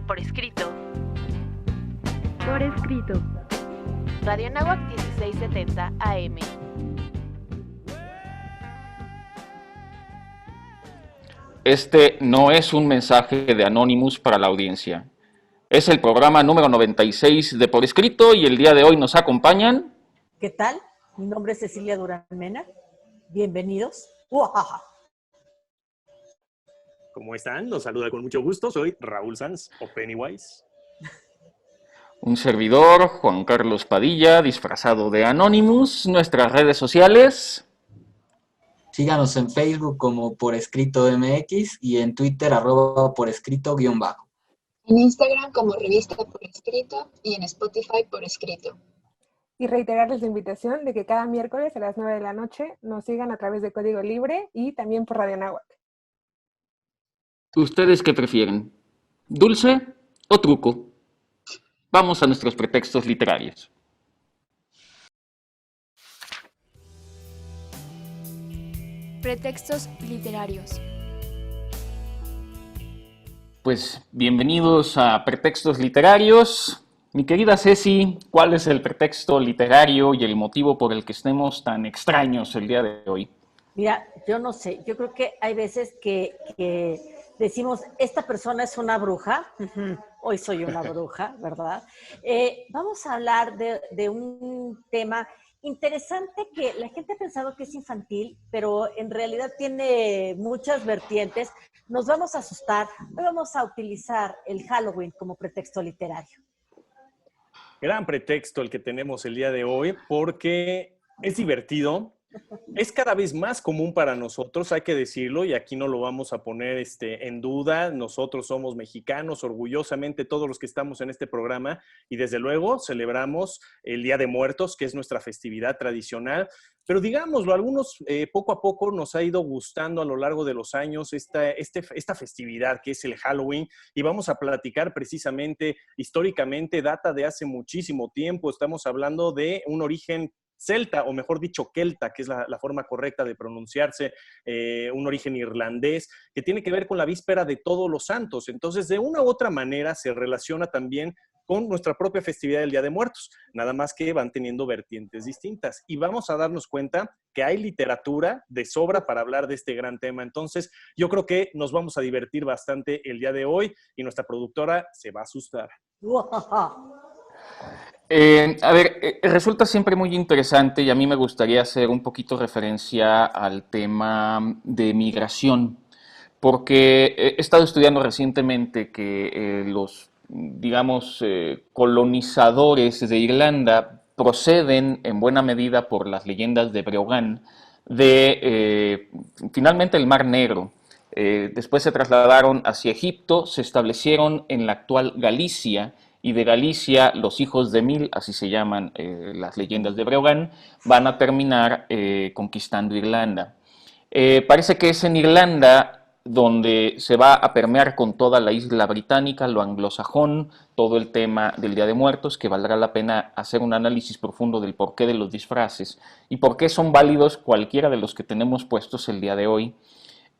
Por escrito. Por escrito. Radio Anáhuac 1670 AM. Este no es un mensaje de Anonymous para la audiencia. Es el programa número 96 de Por Escrito y el día de hoy nos acompañan... ¿Qué tal? Mi nombre es Cecilia Durán Mena. Bienvenidos. ¡Uajaja! ¿Cómo están? Los saluda con mucho gusto. Soy Raúl Sanz o Pennywise. Un servidor, Juan Carlos Padilla, disfrazado de Anonymous. Nuestras redes sociales... Síganos en Facebook como Por Escrito MX y en Twitter @porescrito_. En Instagram como Revista Por Escrito y en Spotify Por Escrito. Y reiterarles la invitación de que cada miércoles a las 9 de la noche nos sigan a través de Código Libre y también por Radio Anáhuac. ¿Ustedes qué prefieren? ¿Dulce o truco? Vamos a nuestros pretextos literarios. Pretextos literarios. Pues bienvenidos a Pretextos Literarios. Mi querida Ceci, ¿cuál es el pretexto literario y el motivo por el que estemos tan extraños el día de hoy? Mira, yo no sé, yo creo que hay veces que decimos, esta persona es una bruja. Hoy soy una bruja, ¿verdad? Vamos a hablar de un tema interesante que la gente ha pensado que es infantil, pero en realidad tiene muchas vertientes. Nos vamos a asustar. Hoy vamos a utilizar el Halloween como pretexto literario. Gran pretexto el que tenemos el día de hoy porque es divertido. Es cada vez más común para nosotros, hay que decirlo, y aquí no lo vamos a poner en duda. Nosotros somos mexicanos, orgullosamente todos los que estamos en este programa, y desde luego celebramos el Día de Muertos, que es nuestra festividad tradicional. Pero digámoslo, algunos poco a poco nos ha ido gustando a lo largo de los años esta festividad que es el Halloween, y vamos a platicar precisamente, históricamente, data de hace muchísimo tiempo. Estamos hablando de un origen celta, o mejor dicho, kelta, que es la forma correcta de pronunciarse, un origen irlandés, que tiene que ver con la víspera de Todos los Santos. Entonces, de una u otra manera, se relaciona también con nuestra propia festividad del Día de Muertos, nada más que van teniendo vertientes distintas. Y vamos a darnos cuenta que hay literatura de sobra para hablar de este gran tema. Entonces, yo creo que nos vamos a divertir bastante el día de hoy, y nuestra productora se va a asustar. Resulta siempre muy interesante, y a mí me gustaría hacer un poquito referencia al tema de migración, porque he estado estudiando recientemente que los, digamos, colonizadores de Irlanda proceden en buena medida por las leyendas de Breogán de finalmente el Mar Negro. Después se trasladaron hacia Egipto, se establecieron en la actual Galicia, y de Galicia los hijos de Mil, así se llaman las leyendas de Breogán, van a terminar conquistando Irlanda. Parece que es en Irlanda donde se va a permear con toda la isla británica, lo anglosajón, todo el tema del Día de Muertos, que valdrá la pena hacer un análisis profundo del porqué de los disfraces y por qué son válidos cualquiera de los que tenemos puestos el día de hoy.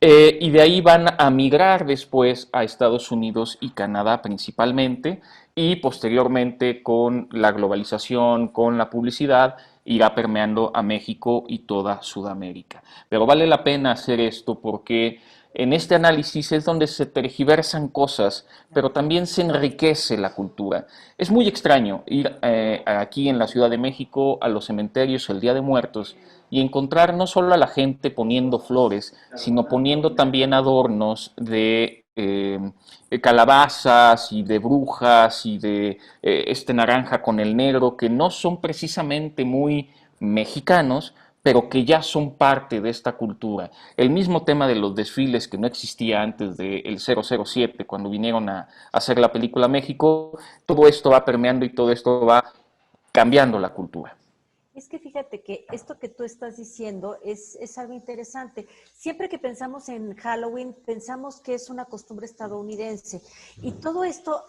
Y de ahí van a migrar después a Estados Unidos y Canadá principalmente, y posteriormente con la globalización, con la publicidad, irá permeando a México y toda Sudamérica. Pero vale la pena hacer esto porque en este análisis es donde se tergiversan cosas, pero también se enriquece la cultura. Es muy extraño ir aquí en la Ciudad de México a los cementerios el Día de Muertos y encontrar no solo a la gente poniendo flores, sino poniendo también adornos de calabazas y de brujas y de este naranja con el negro, que no son precisamente muy mexicanos, pero que ya son parte de esta cultura. El mismo tema de los desfiles que no existía antes del 007, cuando vinieron a hacer la película México, todo esto va permeando y todo esto va cambiando la cultura. Es que fíjate que esto que tú estás diciendo es algo interesante. Siempre que pensamos en Halloween, pensamos que es una costumbre estadounidense. Y todo esto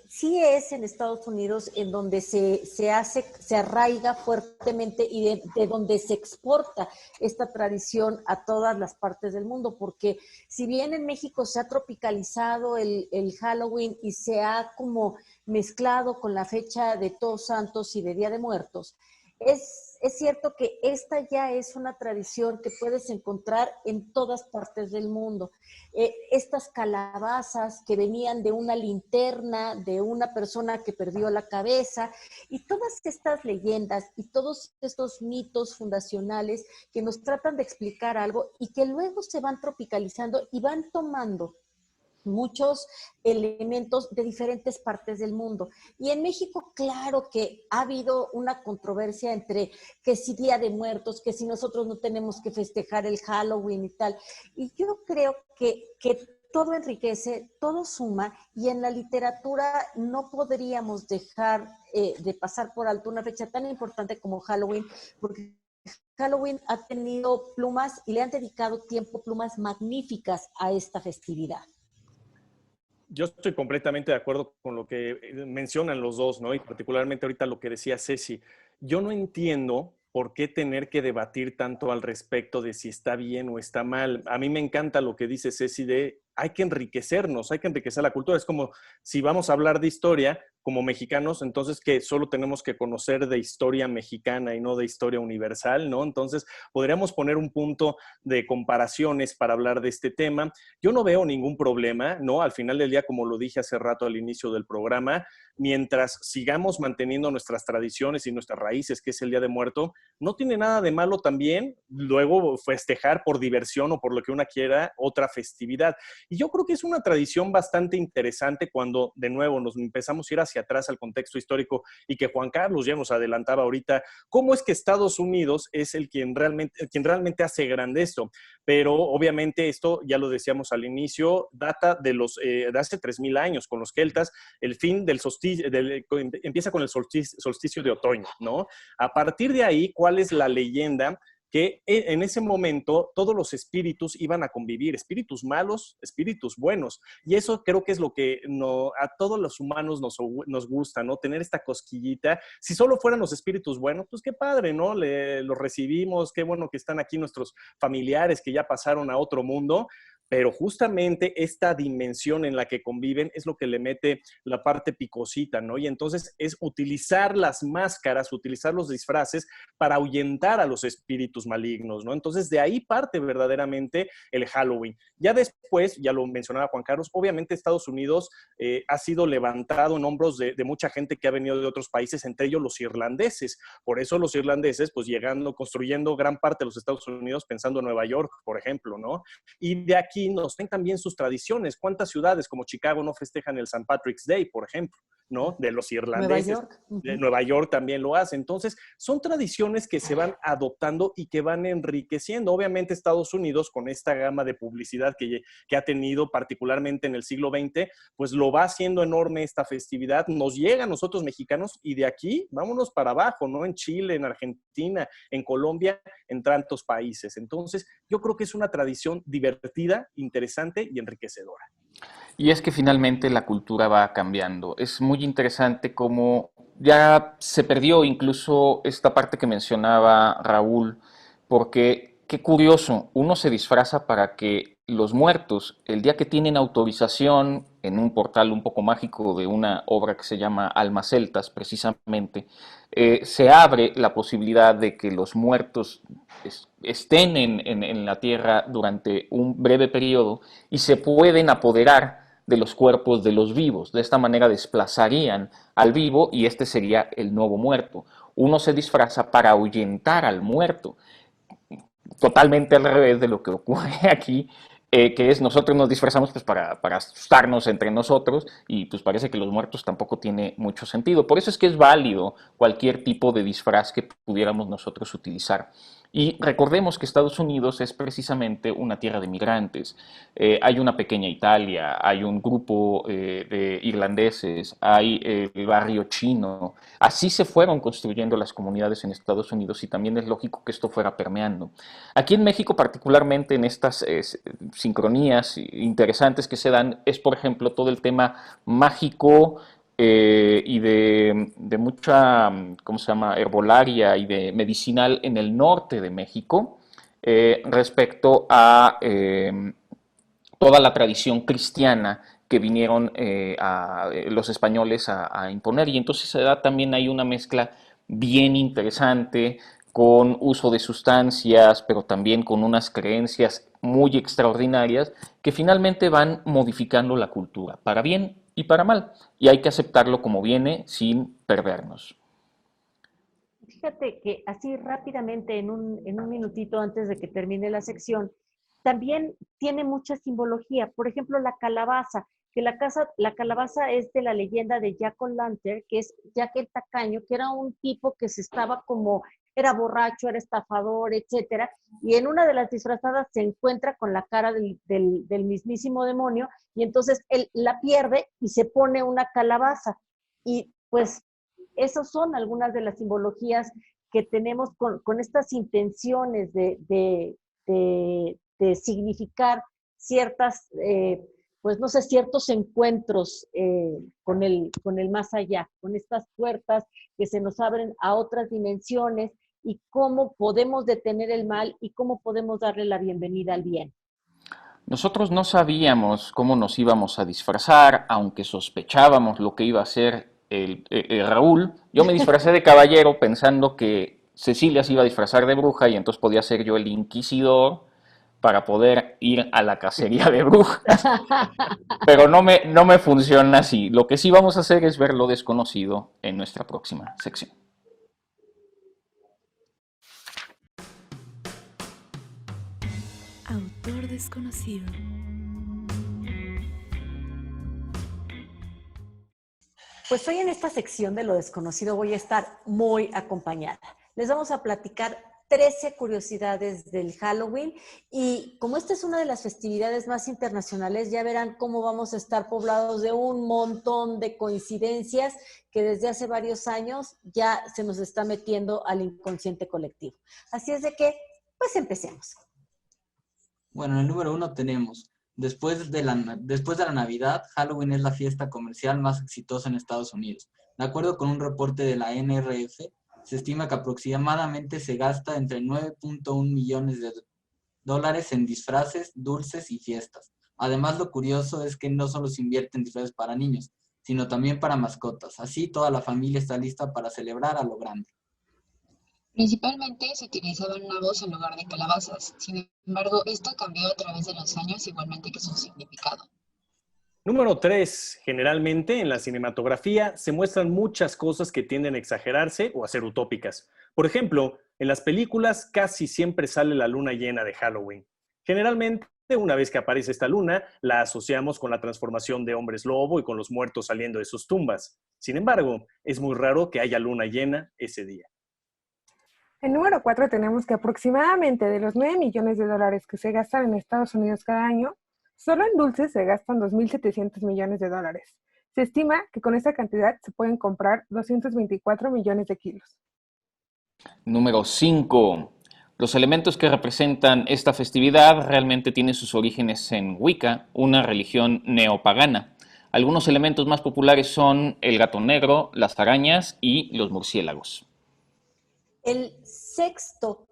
sí es en Estados Unidos en donde se arraiga fuertemente y de donde se exporta esta tradición a todas las partes del mundo. Porque si bien en México se ha tropicalizado el Halloween y se ha como mezclado con la fecha de Todos Santos y de Día de Muertos, es cierto que esta ya es una tradición que puedes encontrar en todas partes del mundo. Estas calabazas que venían de una linterna, de una persona que perdió la cabeza, y todas estas leyendas y todos estos mitos fundacionales que nos tratan de explicar algo y que luego se van tropicalizando y van tomando muchos elementos de diferentes partes del mundo. Y en México, claro que ha habido una controversia entre que si Día de Muertos, que si nosotros no tenemos que festejar el Halloween y tal. Y yo creo que todo enriquece, todo suma, y en la literatura no podríamos dejar de pasar por alto una fecha tan importante como Halloween, porque Halloween ha tenido plumas y le han dedicado tiempo, plumas magníficas a esta festividad. Yo estoy completamente de acuerdo con lo que mencionan los dos, ¿no? Y particularmente ahorita lo que decía Ceci. Yo no entiendo por qué tener que debatir tanto al respecto de si está bien o está mal. A mí me encanta lo que dice Ceci de hay que enriquecernos, hay que enriquecer la cultura. Es como si vamos a hablar de historia como mexicanos, entonces que solo tenemos que conocer de historia mexicana y no de historia universal, ¿no? Entonces podríamos poner un punto de comparaciones para hablar de este tema. Yo no veo ningún problema, ¿no? Al final del día, como lo dije hace rato al inicio del programa, mientras sigamos manteniendo nuestras tradiciones y nuestras raíces, que es el Día de Muerto, no tiene nada de malo también luego festejar por diversión o por lo que una quiera otra festividad. Y yo creo que es una tradición bastante interesante cuando, de nuevo, nos empezamos a ir hacia atrás al contexto histórico y que Juan Carlos ya nos adelantaba ahorita, cómo es que Estados Unidos es quien realmente hace grande esto. Pero obviamente esto, ya lo decíamos al inicio, data de hace 3,000 años con los celtas, el fin del solsticio, empieza con el solsticio de otoño, ¿no? A partir de ahí, ¿cuál es la leyenda? Que en ese momento todos los espíritus iban a convivir, espíritus malos, espíritus buenos. Y eso creo que es lo que a todos los humanos nos gusta, ¿no? Tener esta cosquillita. Si solo fueran los espíritus buenos, pues qué padre, ¿no? Los recibimos, qué bueno que están aquí nuestros familiares que ya pasaron a otro mundo. Pero justamente esta dimensión en la que conviven es lo que le mete la parte picosita, ¿no? Y entonces es utilizar las máscaras, utilizar los disfraces para ahuyentar a los espíritus malignos, ¿no? Entonces de ahí parte verdaderamente el Halloween. Ya después, ya lo mencionaba Juan Carlos, obviamente Estados Unidos ha sido levantado en hombros de mucha gente que ha venido de otros países, entre ellos los irlandeses. Por eso los irlandeses, pues construyendo gran parte de los Estados Unidos pensando en Nueva York, por ejemplo, ¿no? Y de aquí nos ven también sus tradiciones. ¿Cuántas ciudades como Chicago no festejan el St. Patrick's Day, por ejemplo, ¿no? De los irlandeses. Nueva York. De Nueva York también lo hace. Entonces, son tradiciones que se van adoptando y que van enriqueciendo. Obviamente, Estados Unidos, con esta gama de publicidad que ha tenido, particularmente en el siglo XX, pues lo va haciendo enorme esta festividad. Nos llega a nosotros mexicanos y de aquí, vámonos para abajo, ¿no? En Chile, en Argentina, en Colombia, en tantos países. Entonces, yo creo que es una tradición divertida, interesante y enriquecedora. Y es que finalmente la cultura va cambiando. Es muy interesante cómo ya se perdió incluso esta parte que mencionaba Raúl, porque qué curioso, uno se disfraza para que los muertos, el día que tienen autorización en un portal un poco mágico de una obra que se llama Almas Celtas, precisamente, se abre la posibilidad de que los muertos estén en la tierra durante un breve periodo y se pueden apoderar de los cuerpos de los vivos. De esta manera desplazarían al vivo y este sería el nuevo muerto. Uno se disfraza para ahuyentar al muerto. Totalmente al revés de lo que ocurre aquí, que es nosotros nos disfrazamos pues, para asustarnos entre nosotros y pues parece que los muertos tampoco tiene mucho sentido. Por eso es que es válido cualquier tipo de disfraz que pudiéramos nosotros utilizar. Y recordemos que Estados Unidos es precisamente una tierra de migrantes. Hay una pequeña Italia, hay un grupo de irlandeses, hay el barrio chino. Así se fueron construyendo las comunidades en Estados Unidos y también es lógico que esto fuera permeando. Aquí en México, particularmente en estas sincronías interesantes que se dan, es por ejemplo todo el tema mágico y de mucha, ¿cómo se llama?, herbolaria y de medicinal en el norte de México, respecto a toda la tradición cristiana que vinieron los españoles a imponer. Y entonces se da también ahí una mezcla bien interesante con uso de sustancias, pero también con unas creencias muy extraordinarias que finalmente van modificando la cultura, para bien y para mal. Y hay que aceptarlo como viene sin perdernos. Fíjate que así rápidamente, en un minutito antes de que termine la sección, también tiene mucha simbología. Por ejemplo, la calabaza, que la calabaza es de la leyenda de Jack O'Lantern, que es Jack el Tacaño, que era un tipo que se estaba como, era borracho, era estafador, etcétera, y en una de las disfrazadas se encuentra con la cara del mismísimo demonio, y entonces él la pierde y se pone una calabaza. Y pues esas son algunas de las simbologías que tenemos con estas intenciones de significar ciertas, pues no sé, ciertos encuentros con el más allá, con estas puertas que se nos abren a otras dimensiones y cómo podemos detener el mal y cómo podemos darle la bienvenida al bien. Nosotros no sabíamos cómo nos íbamos a disfrazar, aunque sospechábamos lo que iba a hacer Raúl. Yo me disfracé de caballero pensando que Cecilia se iba a disfrazar de bruja y entonces podía ser yo el inquisidor para poder ir a la cacería de brujas. Pero no me funciona así. Lo que sí vamos a hacer es ver lo desconocido en nuestra próxima sección. Autor desconocido. Pues hoy en esta sección de lo desconocido voy a estar muy acompañada. Les vamos a platicar 13 curiosidades del Halloween y como esta es una de las festividades más internacionales, ya verán cómo vamos a estar poblados de un montón de coincidencias que desde hace varios años ya se nos está metiendo al inconsciente colectivo. Así es de que, pues empecemos. Bueno, en el número 1 tenemos, después de la Navidad, Halloween es la fiesta comercial más exitosa en Estados Unidos. De acuerdo con un reporte de la NRF, se estima que aproximadamente se gasta entre 9.1 millones de dólares en disfraces, dulces y fiestas. Además, lo curioso es que no solo se invierte en disfraces para niños, sino también para mascotas. Así, toda la familia está lista para celebrar a lo grande. Principalmente se utilizaban nabos en lugar de calabazas. Sin embargo, esto cambió a través de los años, igualmente que su significado. Número 3. Generalmente en la cinematografía se muestran muchas cosas que tienden a exagerarse o a ser utópicas. Por ejemplo, en las películas casi siempre sale la luna llena de Halloween. Generalmente, una vez que aparece esta luna, la asociamos con la transformación de hombres lobo y con los muertos saliendo de sus tumbas. Sin embargo, es muy raro que haya luna llena ese día. En número 4 tenemos que aproximadamente de los 9 millones de dólares que se gastan en Estados Unidos cada año, solo en dulces se gastan 2.700 millones de dólares. Se estima que con esta cantidad se pueden comprar 224 millones de kilos. Número 5. Los elementos que representan esta festividad realmente tienen sus orígenes en Wicca, una religión neopagana. Algunos elementos más populares son el gato negro, las arañas y los murciélagos. El sexto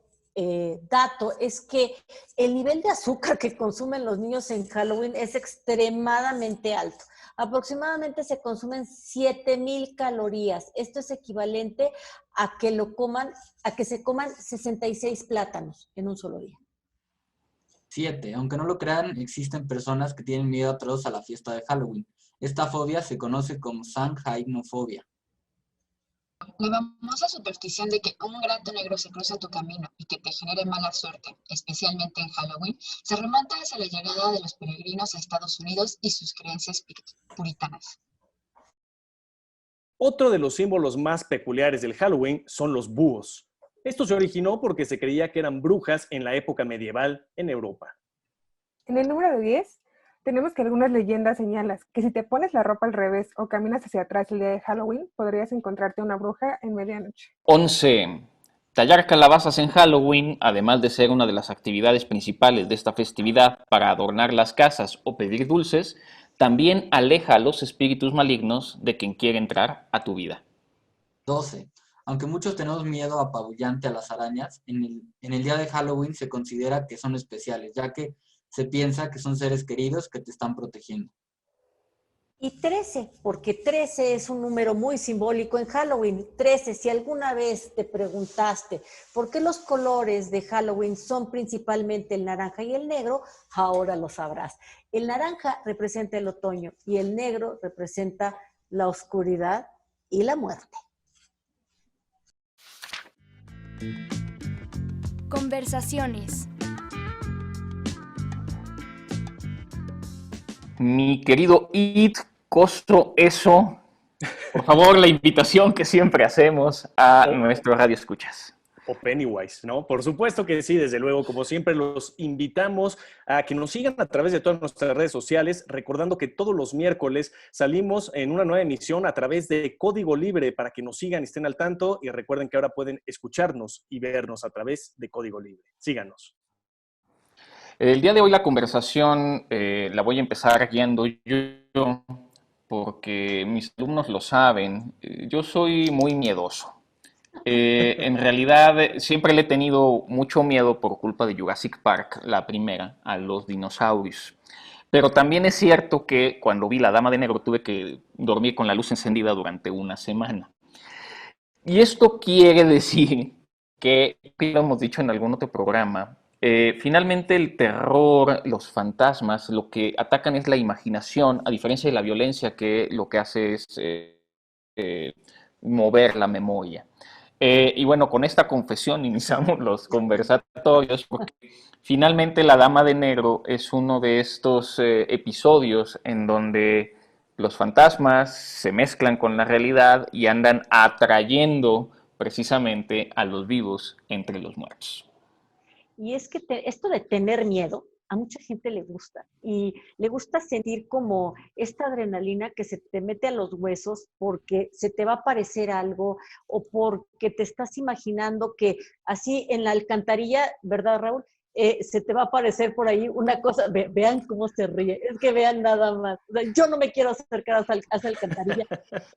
dato es que el nivel de azúcar que consumen los niños en Halloween es extremadamente alto. Aproximadamente se consumen 7,000 calorías. Esto es equivalente a que se coman 66 plátanos en un solo día. 7. Aunque no lo crean, existen personas que tienen miedo atroz a la fiesta de Halloween. Esta fobia se conoce como Samhainofobia. La famosa superstición de que un gato negro se cruza tu camino y que te genere mala suerte, especialmente en Halloween, se remonta hacia la llegada de los peregrinos a Estados Unidos y sus creencias puritanas. Otro de los símbolos más peculiares del Halloween son los búhos. Esto se originó porque se creía que eran brujas en la época medieval en Europa. En el número 10 tenemos que algunas leyendas señalan que si te pones la ropa al revés o caminas hacia atrás el día de Halloween, podrías encontrarte una bruja en medianoche. 11. Tallar calabazas en Halloween, además de ser una de las actividades principales de esta festividad para adornar las casas o pedir dulces, también aleja a los espíritus malignos de quien quiere entrar a tu vida. 12. Aunque muchos tenemos miedo apabullante a las arañas, en el día de Halloween se considera que son especiales, ya que se piensa que son seres queridos que te están protegiendo. Y 13, porque 13 es un número muy simbólico en Halloween. 13, si alguna vez te preguntaste por qué los colores de Halloween son principalmente el naranja y el negro, ahora lo sabrás. El naranja representa el otoño y el negro representa la oscuridad y la muerte. Conversaciones. Mi querido It, costo eso, por favor, la invitación que siempre hacemos a nuestro Radio Escuchas. O Pennywise, ¿no? Por supuesto que sí, desde luego, como siempre, los invitamos a que nos sigan a través de todas nuestras redes sociales, recordando que todos los miércoles salimos en una nueva emisión a través de Código Libre para que nos sigan y estén al tanto, y recuerden que ahora pueden escucharnos y vernos a través de Código Libre. Síganos. El día de hoy la conversación la voy a empezar guiando yo, porque mis alumnos lo saben, yo soy muy miedoso. En realidad siempre le he tenido mucho miedo por culpa de Jurassic Park, la primera, a los dinosaurios. Pero también es cierto que cuando vi La Dama de Negro tuve que dormir con la luz encendida durante una semana. Y esto quiere decir que, lo hemos dicho en algún otro programa, finalmente el terror, los fantasmas, lo que atacan es la imaginación, a diferencia de la violencia que lo que hace es mover la memoria. Y bueno, con esta confesión iniciamos los conversatorios porque finalmente La Dama de Negro es uno de estos episodios en donde los fantasmas se mezclan con la realidad y andan atrayendo precisamente a los vivos entre los muertos. Y es que esto de tener miedo, a mucha gente le gusta. Y le gusta sentir como esta adrenalina que se te mete a los huesos porque se te va a aparecer algo o porque te estás imaginando que así en la alcantarilla, ¿verdad, Raúl? Se te va a aparecer por ahí una cosa, vean cómo se ríe, es que vean nada más. O sea, yo no me quiero acercar a esa alcantarilla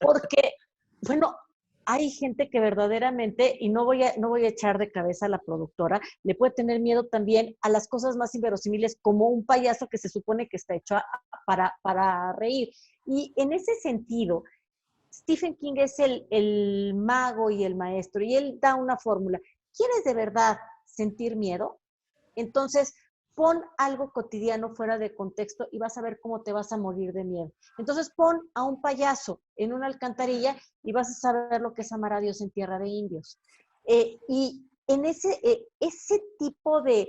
porque, bueno, hay gente que verdaderamente, y no voy a echar de cabeza a la productora, le puede tener miedo también a las cosas más inverosímiles, como un payaso que se supone que está hecho para reír. Y en ese sentido, Stephen King es el mago y el maestro, y él da una fórmula. ¿Quieres de verdad sentir miedo? Entonces, pon algo cotidiano fuera de contexto y vas a ver cómo te vas a morir de miedo. Entonces, pon a un payaso en una alcantarilla y vas a saber lo que es amar a Dios en tierra de indios. Y en ese tipo de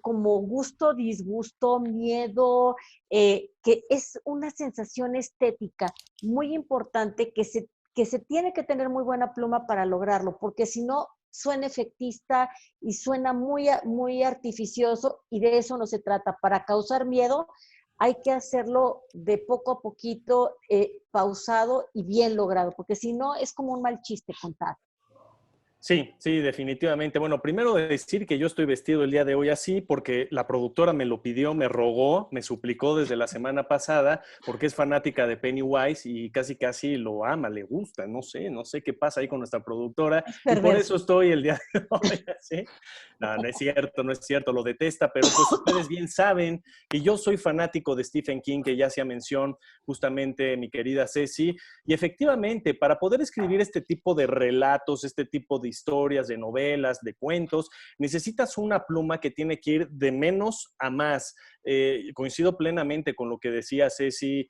como gusto, disgusto, miedo, que es una sensación estética muy importante que se tiene que tener muy buena pluma para lograrlo, porque si no, suena efectista y suena muy, muy artificioso, y de eso no se trata. Para causar miedo hay que hacerlo de poco a poquito, pausado y bien logrado, porque si no es como un mal chiste contar. Sí, sí, definitivamente. Bueno, primero decir que yo estoy vestido el día de hoy así porque la productora me lo pidió, me rogó, me suplicó desde la semana pasada porque es fanática de Pennywise y casi lo ama, le gusta, no sé qué pasa ahí con nuestra productora y por eso estoy el día de hoy así. No es cierto, lo detesta, pero pues ustedes bien saben que yo soy fanático de Stephen King, que ya hacía mención justamente mi querida Ceci, y efectivamente para poder escribir este tipo de relatos, este tipo de historias, de novelas, de cuentos, necesitas una pluma que tiene que ir de menos a más. Coincido plenamente con lo que decía Ceci,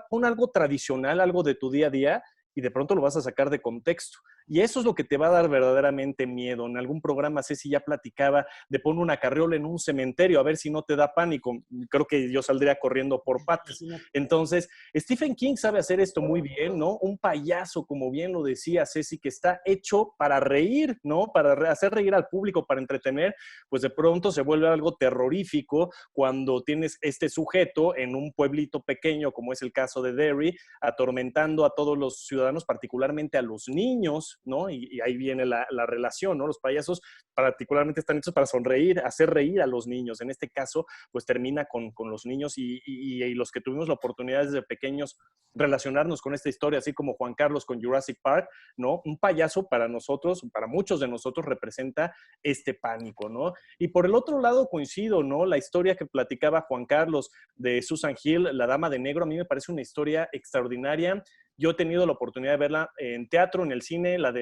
pon algo tradicional, algo de tu día a día, y de pronto lo vas a sacar de contexto. Y eso es lo que te va a dar verdaderamente miedo. En algún programa Ceci ya platicaba de poner una carriola en un cementerio a ver si no te da pánico. Creo que yo saldría corriendo por patas. Entonces, Stephen King sabe hacer esto muy bien, ¿no? Un payaso, como bien lo decía Ceci, que está hecho para reír, ¿no? Para hacer reír al público, para entretener, pues de pronto se vuelve algo terrorífico cuando tienes este sujeto en un pueblito pequeño, como es el caso de Derry, atormentando a todos los ciudadanos, particularmente a los niños, ¿no? Y ahí viene la relación, ¿no? Los payasos particularmente están hechos para sonreír, hacer reír a los niños. En este caso, pues termina con los niños y los que tuvimos la oportunidad desde pequeños relacionarnos con esta historia, así como Juan Carlos con Jurassic Park, ¿no? Un payaso para nosotros, para muchos de nosotros, representa este pánico, ¿no? Y por el otro lado coincido, ¿no? La historia que platicaba Juan Carlos de Susan Hill, La Dama de Negro, a mí me parece una historia extraordinaria. Yo he tenido la oportunidad de verla en teatro, en el cine. La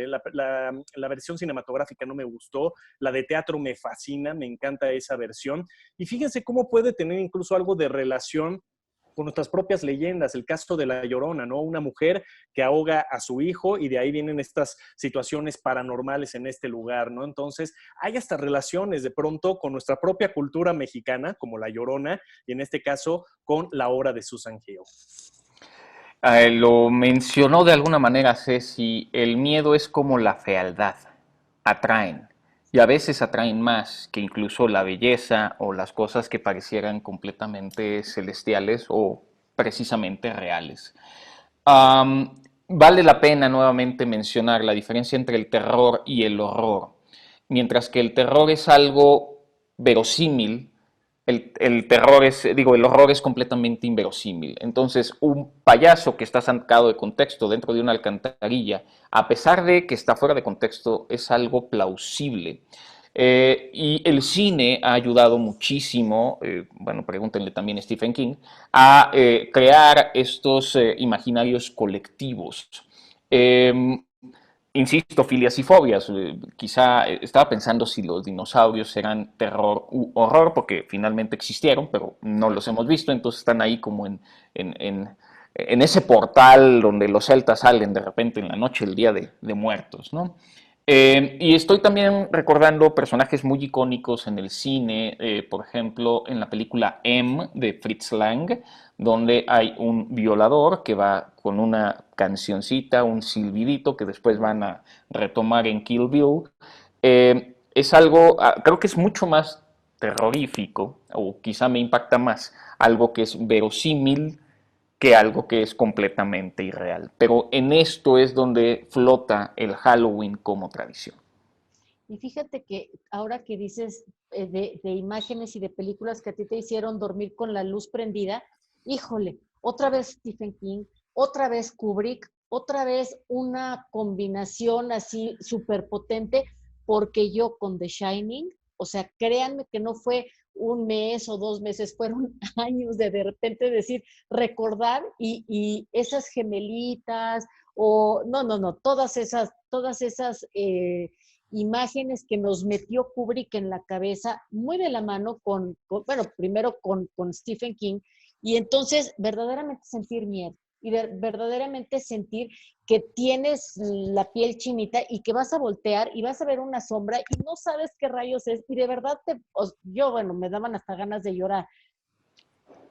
versión cinematográfica no me gustó. La de teatro me fascina, me encanta esa versión. Y fíjense cómo puede tener incluso algo de relación con nuestras propias leyendas, el caso de La Llorona, ¿no? Una mujer que ahoga a su hijo y de ahí vienen estas situaciones paranormales en este lugar, ¿no? Entonces, hay hasta relaciones de pronto con nuestra propia cultura mexicana, como La Llorona, y en este caso con la obra de Susan Hill. Lo mencionó de alguna manera Ceci, el miedo es como la fealdad, atraen, y a veces atraen más que incluso la belleza o las cosas que parecieran completamente celestiales o precisamente reales. Vale la pena nuevamente mencionar la diferencia entre el terror y el horror. Mientras que el terror es algo verosímil, el horror es completamente inverosímil. Entonces, un payaso que está sacado de contexto dentro de una alcantarilla, a pesar de que está fuera de contexto, es algo plausible. Y el cine ha ayudado muchísimo, bueno, pregúntenle también a Stephen King, a crear estos imaginarios colectivos. Insisto, filias y fobias. Quizá estaba pensando si los dinosaurios eran terror u horror, porque finalmente existieron, pero no los hemos visto, entonces están ahí como en ese portal donde los celtas salen de repente en la noche, el Día de Muertos, ¿no? Y estoy también recordando personajes muy icónicos en el cine, por ejemplo, en la película M de Fritz Lang, donde hay un violador que va con una cancioncita, un silbidito que después van a retomar en Kill Bill. Es algo, creo que es mucho más terrorífico, o quizá me impacta más, algo que es verosímil que algo que es completamente irreal. Pero en esto es donde flota el Halloween como tradición. Y fíjate que ahora que dices de imágenes y de películas que a ti te hicieron dormir con la luz prendida, híjole, otra vez Stephen King, otra vez Kubrick, otra vez una combinación así súper potente, porque yo con The Shining, o sea, créanme que no fue un mes o 2 meses, fueron años de repente decir, recordar y esas gemelitas, o no, todas esas imágenes que nos metió Kubrick en la cabeza, muy de la mano bueno, primero con Stephen King, y entonces verdaderamente sentir miedo y verdaderamente sentir que tienes la piel chinita y que vas a voltear y vas a ver una sombra y no sabes qué rayos es, y de verdad bueno, me daban hasta ganas de llorar.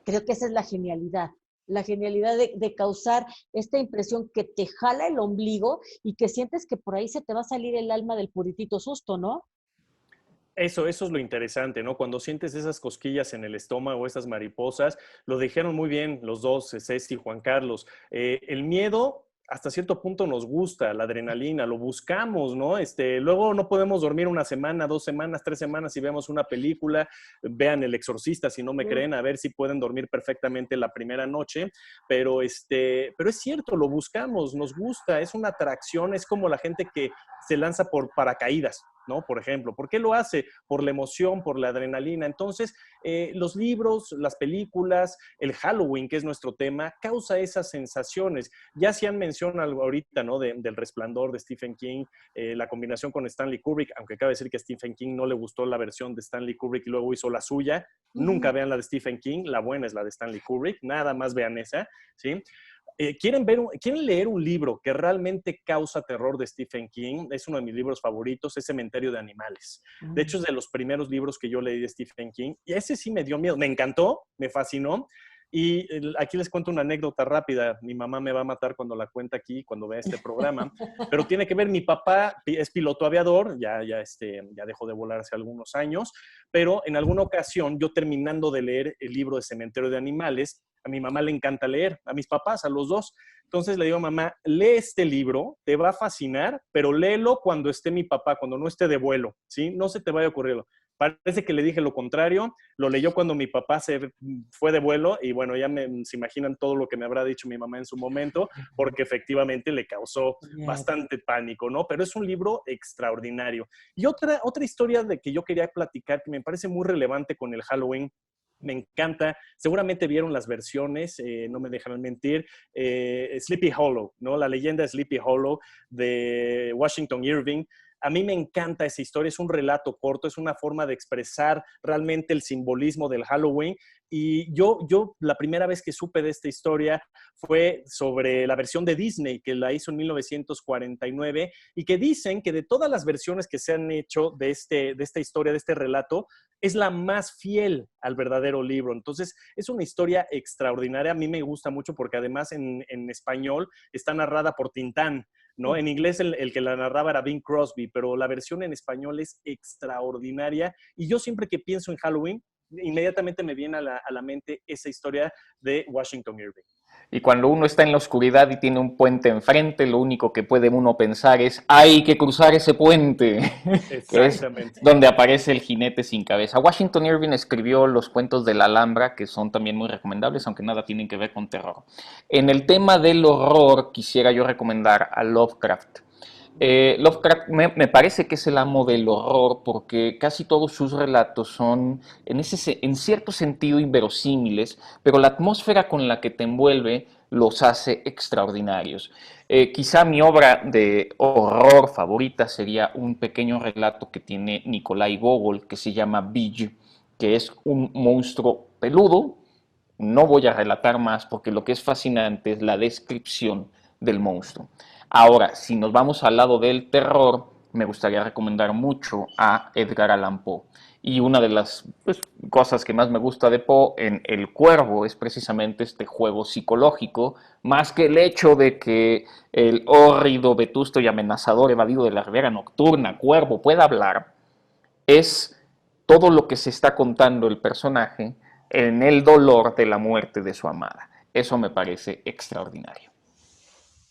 Creo que esa es la genialidad de causar esta impresión que te jala el ombligo y que sientes que por ahí se te va a salir el alma del puritito susto, ¿no? Eso es lo interesante, ¿no? Cuando sientes esas cosquillas en el estómago, esas mariposas, lo dijeron muy bien los dos, Ceci y Juan Carlos. El miedo hasta cierto punto nos gusta, la adrenalina, lo buscamos, ¿no? Luego no podemos dormir 1 semana, 2 semanas, 3 semanas si vemos una película, vean El Exorcista si no me creen, a ver si pueden dormir perfectamente la primera noche, pero es cierto, lo buscamos, nos gusta, es una atracción, es como la gente que se lanza por paracaídas, ¿no? Por ejemplo, ¿por qué lo hace? Por la emoción, por la adrenalina. Entonces, los libros, las películas, el Halloween, que es nuestro tema, causa esas sensaciones. Ya se han mencionado ahorita, ¿no? Del Resplandor de Stephen King, la combinación con Stanley Kubrick, aunque cabe decir que a Stephen King no le gustó la versión de Stanley Kubrick y luego hizo la suya. Nunca vean la de Stephen King, la buena es la de Stanley Kubrick, nada más vean esa, ¿sí? ¿Quieren leer un libro que realmente causa terror de Stephen King? Es uno de mis libros favoritos, es Cementerio de Animales. De hecho, es de los primeros libros que yo leí de Stephen King. Y ese sí me dio miedo. Me encantó, me fascinó. Y aquí les cuento una anécdota rápida. Mi mamá me va a matar cuando la cuenta aquí, cuando vea este programa. Pero tiene que ver, mi papá es piloto aviador, ya dejó de volar hace algunos años. Pero en alguna ocasión, yo terminando de leer el libro de Cementerio de Animales, a mi mamá le encanta leer, a mis papás, a los dos. Entonces le digo, mamá, lee este libro, te va a fascinar, pero léelo cuando esté mi papá, cuando no esté de vuelo, ¿sí? No se te vaya a ocurrir. Parece que le dije lo contrario, lo leyó cuando mi papá se fue de vuelo y bueno, ya se imaginan todo lo que me habrá dicho mi mamá en su momento, porque efectivamente le causó bastante pánico, ¿no? Pero es un libro extraordinario. Y otra historia de que yo quería platicar, que me parece muy relevante con el Halloween, me encanta, seguramente vieron las versiones, no me dejarán mentir, Sleepy Hollow, ¿no? La leyenda de Sleepy Hollow de Washington Irving. A mí me encanta esa historia, es un relato corto, es una forma de expresar realmente el simbolismo del Halloween. Y yo la primera vez que supe de esta historia fue sobre la versión de Disney, que la hizo en 1949, y que dicen que de todas las versiones que se han hecho de esta historia, de este relato, es la más fiel al verdadero libro. Entonces, es una historia extraordinaria. A mí me gusta mucho porque además en español está narrada por Tintán, ¿no? En inglés el que la narraba era Bing Crosby, pero la versión en español es extraordinaria. Y yo siempre que pienso en Halloween, inmediatamente me viene a la mente esa historia de Washington Irving. Y cuando uno está en la oscuridad y tiene un puente enfrente, lo único que puede uno pensar es hay que cruzar ese puente, que es donde aparece el jinete sin cabeza. Washington Irving escribió los cuentos de la Alhambra, que son también muy recomendables, aunque nada tienen que ver con terror. En el tema del horror, quisiera yo recomendar a Lovecraft. Lovecraft me parece que es el amo del horror porque casi todos sus relatos son en cierto sentido inverosímiles, pero la atmósfera con la que te envuelve los hace extraordinarios. Quizá mi obra de horror favorita sería un pequeño relato que tiene Nikolai Gogol que se llama Bij, que es un monstruo peludo. No voy a relatar más porque lo que es fascinante es la descripción del monstruo. Ahora, si nos vamos al lado del terror, me gustaría recomendar mucho a Edgar Allan Poe. Y una de las cosas que más me gusta de Poe en El Cuervo es precisamente este juego psicológico, más que el hecho de que el hórrido, vetusto y amenazador evadido de la Ribera Nocturna, Cuervo, pueda hablar, es todo lo que se está contando el personaje en el dolor de la muerte de su amada. Eso me parece extraordinario.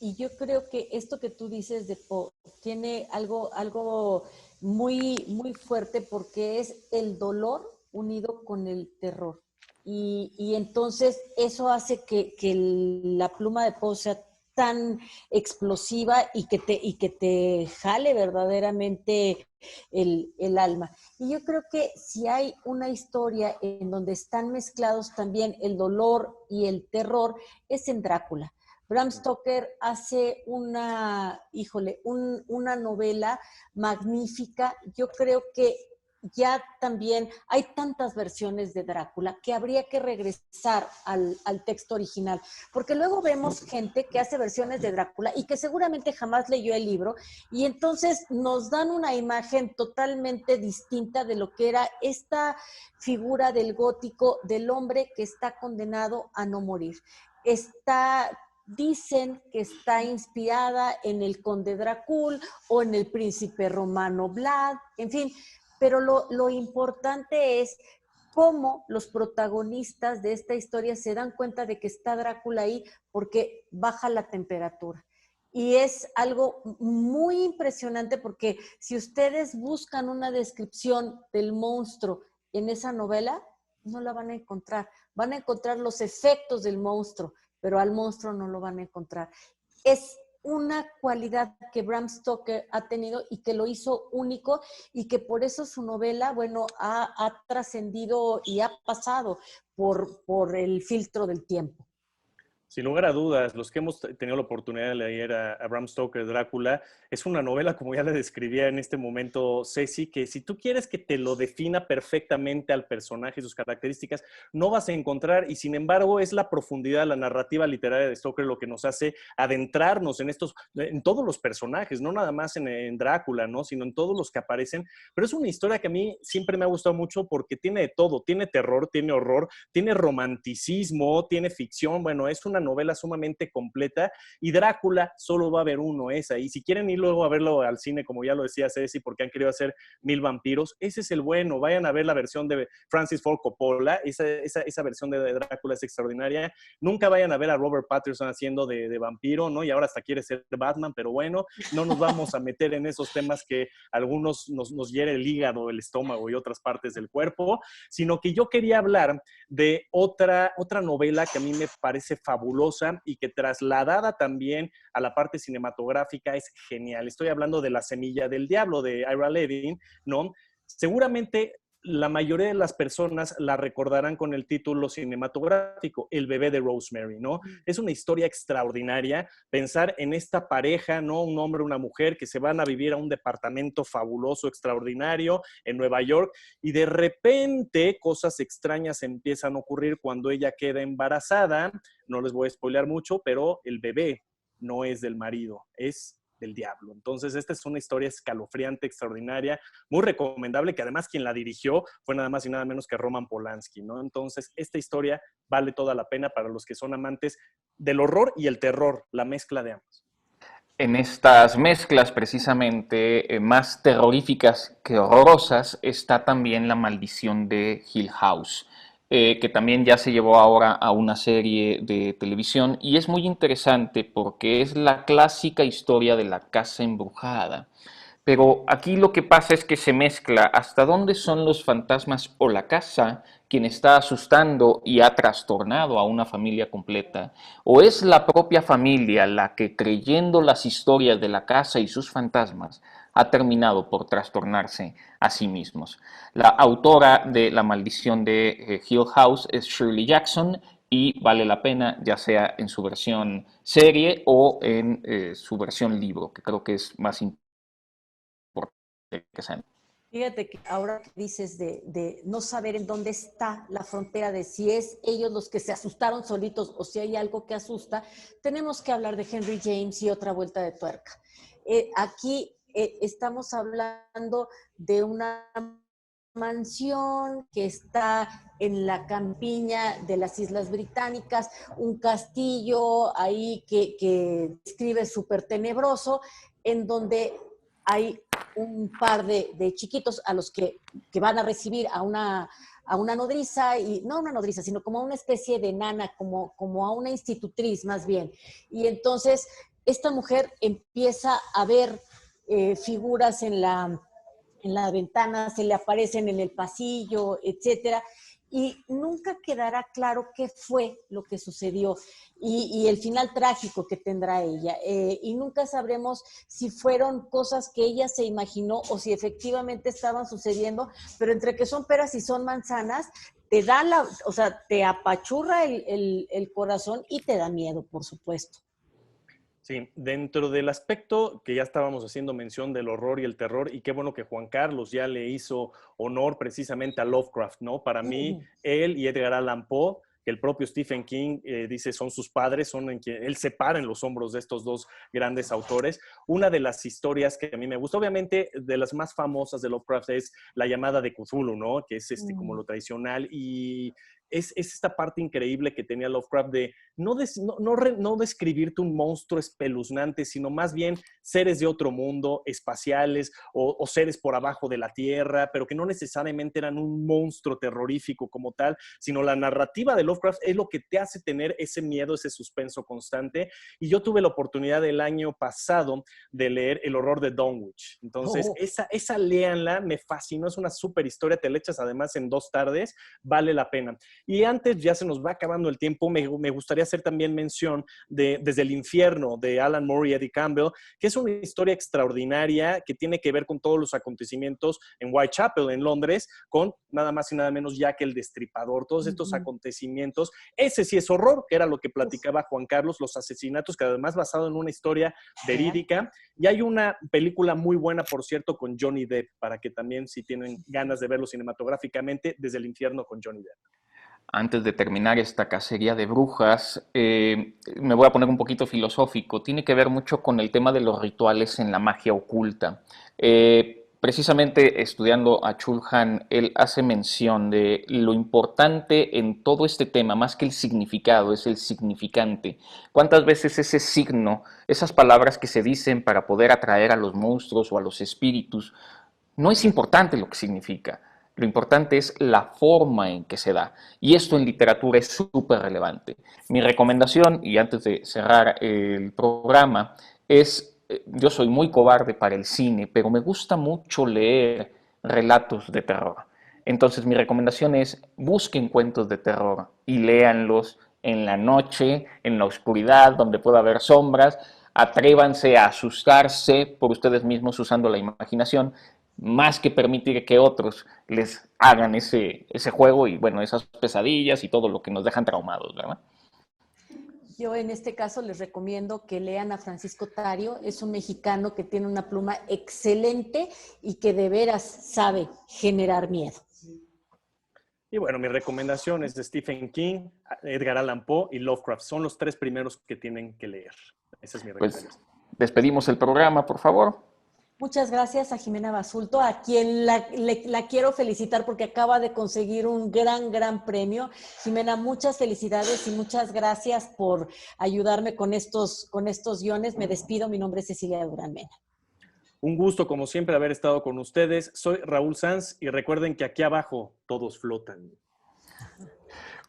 Y yo creo que esto que tú dices de Poe tiene algo muy, muy fuerte porque es el dolor unido con el terror. Y entonces eso hace que la pluma de Poe sea tan explosiva y que te jale verdaderamente el alma. Y yo creo que si hay una historia en donde están mezclados también el dolor y el terror, es en Drácula. Bram Stoker hace una novela magnífica. Yo creo que ya también hay tantas versiones de Drácula que habría que regresar al texto original, porque luego vemos gente que hace versiones de Drácula y que seguramente jamás leyó el libro y entonces nos dan una imagen totalmente distinta de lo que era esta figura del gótico, del hombre que está condenado a no morir. Dicen que está inspirada en el conde Drácula o en el príncipe romano Vlad, en fin, pero lo importante es cómo los protagonistas de esta historia se dan cuenta de que está Drácula ahí porque baja la temperatura. Y es algo muy impresionante porque si ustedes buscan una descripción del monstruo en esa novela, no la van a encontrar. Van a encontrar los efectos del monstruo, pero al monstruo no lo van a encontrar. Es una cualidad que Bram Stoker ha tenido y que lo hizo único y que por eso su novela, bueno, ha trascendido y ha pasado por el filtro del tiempo. Sin lugar a dudas, los que hemos tenido la oportunidad de leer a Bram Stoker, Drácula, es una novela, como ya le describía en este momento Ceci, que si tú quieres que te lo defina perfectamente al personaje y sus características, no vas a encontrar, y sin embargo es la profundidad, la narrativa literaria de Stoker lo que nos hace adentrarnos en todos los personajes, no nada más en Drácula, ¿no? Sino en todos los que aparecen. Pero es una historia que a mí siempre me ha gustado mucho porque tiene de todo, tiene terror, tiene horror, tiene romanticismo, tiene ficción, bueno, es una novela sumamente completa, y Drácula solo va a haber uno, esa. Y si quieren ir luego a verlo al cine, como ya lo decía Ceci, porque han querido hacer 1000 vampiros, ese es el bueno. Vayan a ver la versión de Francis Ford Coppola, esa versión de Drácula es extraordinaria. Nunca vayan a ver a Robert Pattinson haciendo de vampiro, ¿no? Y ahora hasta quiere ser Batman, pero bueno, no nos vamos a meter en esos temas que algunos nos hiere el hígado, el estómago y otras partes del cuerpo, sino que yo quería hablar de otra novela que a mí me parece fabulosa y que trasladada también a la parte cinematográfica es genial. Estoy hablando de La semilla del diablo de Ira Levin, ¿no? Seguramente la mayoría de las personas la recordarán con el título cinematográfico, El bebé de Rosemary, ¿no? Es una historia extraordinaria, pensar en esta pareja, ¿no? Un hombre, una mujer que se van a vivir a un departamento fabuloso, extraordinario en Nueva York, y de repente cosas extrañas empiezan a ocurrir cuando ella queda embarazada. No les voy a spoilear mucho, pero el bebé no es del marido, es del diablo. Entonces, esta es una historia escalofriante, extraordinaria, muy recomendable, que además quien la dirigió fue nada más y nada menos que Roman Polanski, ¿no? Entonces, esta historia vale toda la pena para los que son amantes del horror y el terror, la mezcla de ambos. En estas mezclas precisamente más terroríficas que horrorosas está también La maldición de Hill House, que también ya se llevó ahora a una serie de televisión y es muy interesante porque es la clásica historia de la casa embrujada. Pero aquí lo que pasa es que se mezcla hasta dónde son los fantasmas o la casa quien está asustando y ha trastornado a una familia completa, o es la propia familia la que, creyendo las historias de la casa y sus fantasmas, ha terminado por trastornarse a sí mismos. La autora de La maldición de Hill House es Shirley Jackson y vale la pena, ya sea en su versión serie o en su versión libro, que creo que es más importante que sean. Fíjate que ahora que dices de no saber en dónde está la frontera de si es ellos los que se asustaron solitos o si hay algo que asusta, tenemos que hablar de Henry James y otra vuelta de tuerca. Aquí estamos hablando de una mansión que está en la campiña de las Islas Británicas, un castillo ahí que describe súper tenebroso, en donde hay un par de chiquitos a los que van a recibir a una nodriza, y no una nodriza, sino como a una especie de nana, como a una institutriz más bien. Y entonces esta mujer empieza a ver figuras en la ventana, se le aparecen en el pasillo, etcétera, y nunca quedará claro qué fue lo que sucedió y el final trágico que tendrá ella. Y nunca sabremos si fueron cosas que ella se imaginó o si efectivamente estaban sucediendo, pero entre que son peras y son manzanas, te da o sea, te apachurra el corazón y te da miedo, por supuesto. Sí, dentro del aspecto que ya estábamos haciendo mención del horror y el terror, y qué bueno que Juan Carlos ya le hizo honor precisamente a Lovecraft, ¿no? Para mí, él y Edgar Allan Poe, que el propio Stephen King dice son sus padres, son en quien él se para en los hombros de estos dos grandes autores. Una de las historias que a mí me gusta, obviamente, de las más famosas de Lovecraft es La llamada de Cthulhu, ¿no? Que es como lo tradicional, y es esta parte increíble que tenía Lovecraft de no describirte un monstruo espeluznante, sino más bien seres de otro mundo, espaciales o seres por abajo de la tierra, pero que no necesariamente eran un monstruo terrorífico como tal, sino la narrativa de Lovecraft es lo que te hace tener ese miedo, ese suspenso constante. Y yo tuve la oportunidad el año pasado de leer El horror de Dunwich. Entonces, esa léanla, me fascinó, es una súper historia, te la echas además en 2 tardes, vale la pena. Y antes, ya se nos va acabando el tiempo, me gustaría hacer también mención de Desde el Infierno, de Alan Moore y Eddie Campbell, que es una historia extraordinaria que tiene que ver con todos los acontecimientos en Whitechapel, en Londres, con nada más y nada menos Jack el Destripador, todos estos acontecimientos. Ese sí es horror, que era lo que platicaba Juan Carlos, los asesinatos, que además basado en una historia verídica. Y hay una película muy buena, por cierto, con Johnny Depp, para que también, si tienen ganas de verlo cinematográficamente, Desde el Infierno con Johnny Depp. Antes de terminar esta cacería de brujas, me voy a poner un poquito filosófico. Tiene que ver mucho con el tema de los rituales en la magia oculta. Precisamente estudiando a Chulhan, él hace mención de lo importante en todo este tema, más que el significado, es el significante. ¿Cuántas veces ese signo, esas palabras que se dicen para poder atraer a los monstruos o a los espíritus, no es importante lo que significa? Lo importante es la forma en que se da. Y esto en literatura es súper relevante. Mi recomendación, y antes de cerrar el programa, es, yo soy muy cobarde para el cine, pero me gusta mucho leer relatos de terror. Entonces mi recomendación es, busquen cuentos de terror y léanlos en la noche, en la oscuridad, donde pueda haber sombras. Atrévanse a asustarse por ustedes mismos usando la imaginación, más que permitir que otros les hagan ese juego y, bueno, esas pesadillas y todo lo que nos dejan traumados, ¿verdad? Yo en este caso les recomiendo que lean a Francisco Tario. Es un mexicano que tiene una pluma excelente y que de veras sabe generar miedo. Y bueno, mi recomendación es de Stephen King, Edgar Allan Poe y Lovecraft. Son los 3 primeros que tienen que leer. Esa es mi recomendación. Pues despedimos el programa, por favor. Muchas gracias a Jimena Basulto, a quien la quiero felicitar porque acaba de conseguir un gran premio. Jimena, muchas felicidades y muchas gracias por ayudarme con estos guiones. Me despido, mi nombre es Cecilia Durán Mena. Un gusto, como siempre, haber estado con ustedes. Soy Raúl Sanz y recuerden que aquí abajo todos flotan.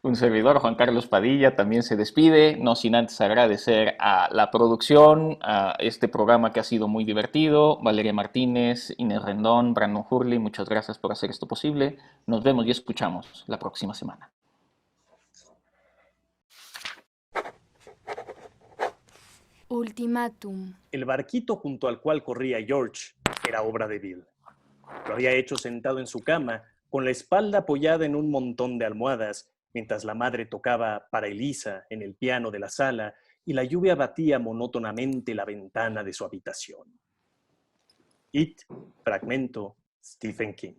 Un servidor, Juan Carlos Padilla, también se despide, no sin antes agradecer a la producción, a este programa que ha sido muy divertido, Valeria Martínez, Inés Rendón, Brandon Hurley, muchas gracias por hacer esto posible. Nos vemos y escuchamos la próxima semana. Ultimátum. El barquito junto al cual corría George era obra de Bill. Lo había hecho sentado en su cama, con la espalda apoyada en un montón de almohadas, mientras la madre tocaba para Elisa en el piano de la sala y la lluvia batía monótonamente la ventana de su habitación. It, fragmento, Stephen King.